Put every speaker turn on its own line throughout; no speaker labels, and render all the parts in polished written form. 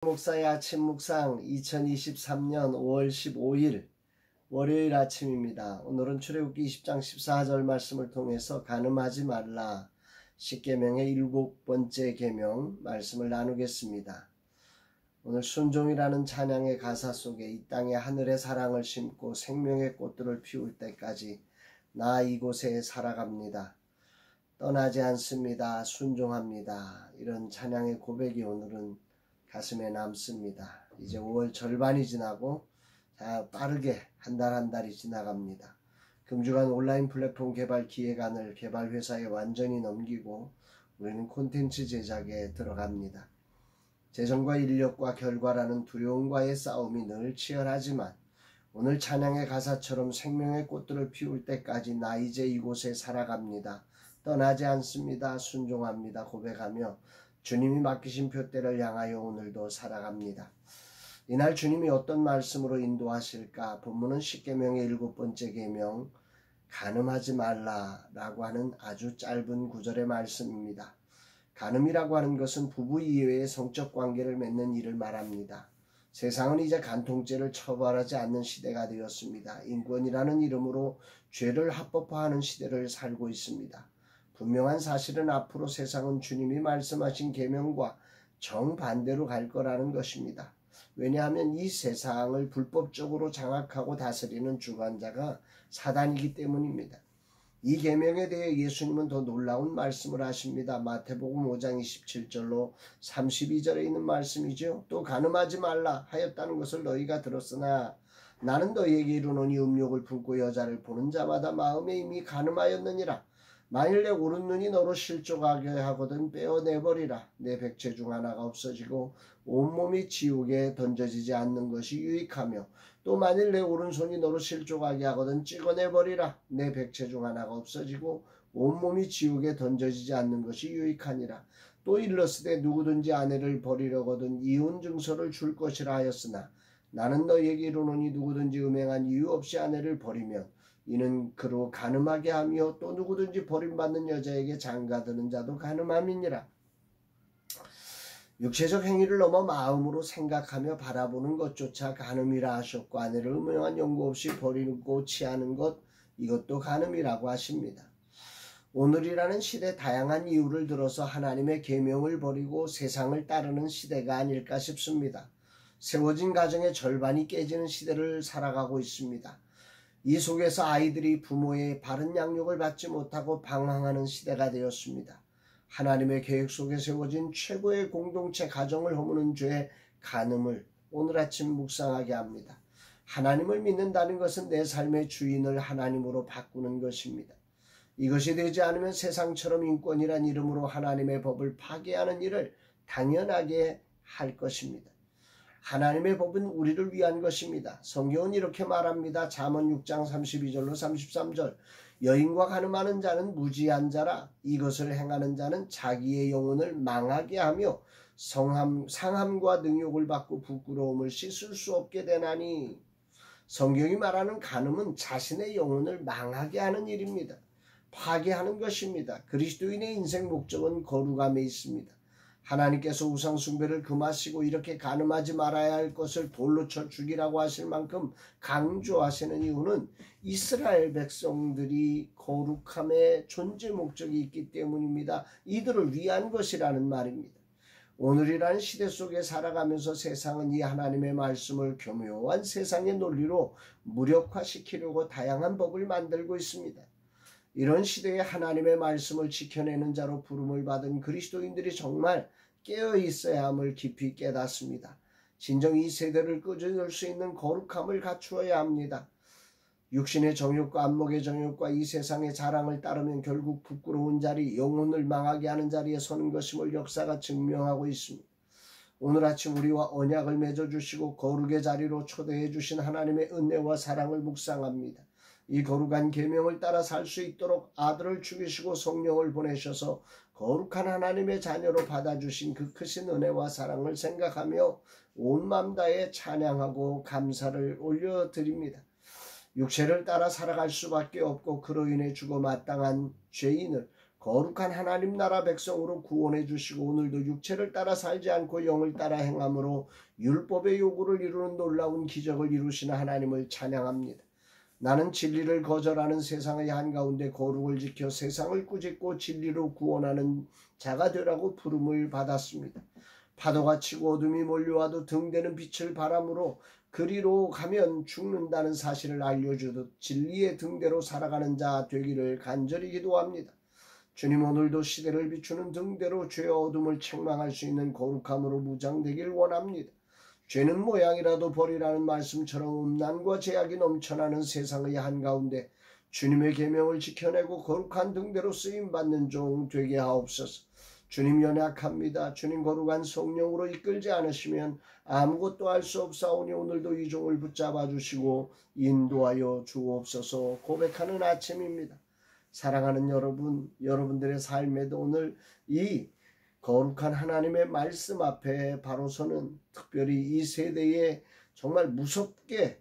목사의 아침 묵상 2023년 5월 15일 월요일 아침입니다. 오늘은 출애굽기 20장 14절 말씀을 통해서 간음하지 말라 10계명의 7번째 계명 말씀을 나누겠습니다. 오늘 순종이라는 찬양의 가사 속에 이 땅에 하늘의 사랑을 심고 생명의 꽃들을 피울 때까지 나 이곳에 살아갑니다. 떠나지 않습니다. 순종합니다. 이런 찬양의 고백이 오늘은 가슴에 남습니다. 이제 5월 절반이 지나고 빠르게 한 달 한 달이 지나갑니다. 금주간 온라인 플랫폼 개발 기획안을 개발 회사에 완전히 넘기고 우리는 콘텐츠 제작에 들어갑니다. 재정과 인력과 결과라는 두려움과의 싸움이 늘 치열하지만 오늘 찬양의 가사처럼 생명의 꽃들을 피울 때까지 나 이제 이곳에 살아갑니다. 떠나지 않습니다. 순종합니다. 고백하며 주님이 맡기신 표대를 향하여 오늘도 살아갑니다. 이날 주님이 어떤 말씀으로 인도하실까? 본문은 10계명의 7번째 계명 간음하지 말라라고 하는 아주 짧은 구절의 말씀입니다. 간음이라고 하는 것은 부부 이외의 성적 관계를 맺는 일을 말합니다. 세상은 이제 간통죄를 처벌하지 않는 시대가 되었습니다. 인권이라는 이름으로 죄를 합법화하는 시대를 살고 있습니다. 분명한 사실은 앞으로 세상은 주님이 말씀하신 계명과 정반대로 갈 거라는 것입니다. 왜냐하면 이 세상을 불법적으로 장악하고 다스리는 주관자가 사단이기 때문입니다. 이 계명에 대해 예수님은 더 놀라운 말씀을 하십니다. 마태복음 5장 27절로 32절에 있는 말씀이죠. 또 간음하지 말라 하였다는 것을 너희가 들었으나 나는 너희에게 이르노니 음욕을 품고 여자를 보는 자마다 마음에 이미 간음하였느니라. 만일 내 오른눈이 너로 실족하게 하거든 빼어내버리라. 내 백체 중 하나가 없어지고 온몸이 지옥에 던져지지 않는 것이 유익하며 또 만일 내 오른손이 너로 실족하게 하거든 찍어내버리라. 내 백체 중 하나가 없어지고 온몸이 지옥에 던져지지 않는 것이 유익하니라. 또 일렀으되 누구든지 아내를 버리려거든 이혼 증서를 줄 것이라 하였으나 나는 너희에게 이르노니 누구든지 음행한 이유 없이 아내를 버리면 이는 그로 간음하게 하며 또 누구든지 버림받는 여자에게 장가드는 자도 간음함이니라. 육체적 행위를 넘어 마음으로 생각하며 바라보는 것조차 간음이라 하셨고 아내를 음행한 연고 없이 버리고 취하는 것 이것도 간음이라고 하십니다. 오늘이라는 시대 다양한 이유를 들어서 하나님의 계명을 버리고 세상을 따르는 시대가 아닐까 싶습니다. 세워진 가정의 절반이 깨지는 시대를 살아가고 있습니다. 이 속에서 아이들이 부모의 바른 양육을 받지 못하고 방황하는 시대가 되었습니다. 하나님의 계획 속에 세워진 최고의 공동체 가정을 허무는 죄 간음을 오늘 아침 묵상하게 합니다. 하나님을 믿는다는 것은 내 삶의 주인을 하나님으로 바꾸는 것입니다. 이것이 되지 않으면 세상처럼 인권이란 이름으로 하나님의 법을 파괴하는 일을 당연하게 할 것입니다. 하나님의 법은 우리를 위한 것입니다. 성경은 이렇게 말합니다. 잠언 6장 32절로 33절 여인과 간음하는 자는 무지한 자라. 이것을 행하는 자는 자기의 영혼을 망하게 하며 상함과 능욕을 받고 부끄러움을 씻을 수 없게 되나니. 성경이 말하는 간음은 자신의 영혼을 망하게 하는 일입니다. 파괴하는 것입니다. 그리스도인의 인생 목적은 거룩함에 있습니다. 하나님께서 우상 숭배를 금하시고 이렇게 간음하지 말아야 할 것을 돌로 쳐 죽이라고 하실 만큼 강조하시는 이유는 이스라엘 백성들이 거룩함의 존재 목적이 있기 때문입니다. 이들을 위한 것이라는 말입니다. 오늘이라는 시대 속에 살아가면서 세상은 이 하나님의 말씀을 교묘한 세상의 논리로 무력화시키려고 다양한 법을 만들고 있습니다. 이런 시대에 하나님의 말씀을 지켜내는 자로 부름을 받은 그리스도인들이 정말 깨어 있어야 함을 깊이 깨닫습니다. 진정 이 세대를 끄집을 수 있는 거룩함을 갖추어야 합니다. 육신의 정욕과 안목의 정욕과 이 세상의 자랑을 따르면 결국 부끄러운 자리, 영혼을 망하게 하는 자리에 서는 것임을 역사가 증명하고 있습니다. 오늘 아침 우리와 언약을 맺어주시고 거룩의 자리로 초대해 주신 하나님의 은혜와 사랑을 묵상합니다. 이 거룩한 계명을 따라 살 수 있도록 아들을 죽이시고 성령을 보내셔서 거룩한 하나님의 자녀로 받아주신 그 크신 은혜와 사랑을 생각하며 온 마음 다해 찬양하고 감사를 올려드립니다. 육체를 따라 살아갈 수밖에 없고 그로 인해 죽어 마땅한 죄인을 거룩한 하나님 나라 백성으로 구원해 주시고 오늘도 육체를 따라 살지 않고 영을 따라 행함으로 율법의 요구를 이루는 놀라운 기적을 이루시는 하나님을 찬양합니다. 나는 진리를 거절하는 세상의 한가운데 거룩을 지켜 세상을 꾸짖고 진리로 구원하는 자가 되라고 부름을 받았습니다. 파도가 치고 어둠이 몰려와도 등대는 빛을 바람으로 그리로 가면 죽는다는 사실을 알려주듯 진리의 등대로 살아가는 자 되기를 간절히 기도합니다. 주님, 오늘도 시대를 비추는 등대로 죄와 어둠을 책망할 수 있는 거룩함으로 무장되길 원합니다. 죄는 모양이라도 버리라는 말씀처럼 음란과 제약이 넘쳐나는 세상의 한가운데 주님의 계명을 지켜내고 거룩한 등대로 쓰임받는 종 되게 하옵소서. 주님, 연약합니다. 주님, 거룩한 성령으로 이끌지 않으시면 아무것도 할 수 없사오니 오늘도 이 종을 붙잡아 주시고 인도하여 주옵소서. 고백하는 아침입니다. 사랑하는 여러분, 여러분들의 삶에도 오늘 이 거룩한 하나님의 말씀 앞에 바로서는 특별히 이 세대에 정말 무섭게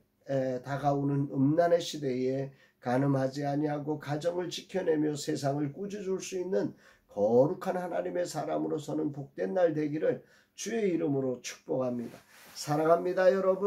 다가오는 음란의 시대에 간음하지 아니하고 가정을 지켜내며 세상을 꾸짖을 수 있는 거룩한 하나님의 사람으로서는 복된 날 되기를 주의 이름으로 축복합니다. 사랑합니다, 여러분.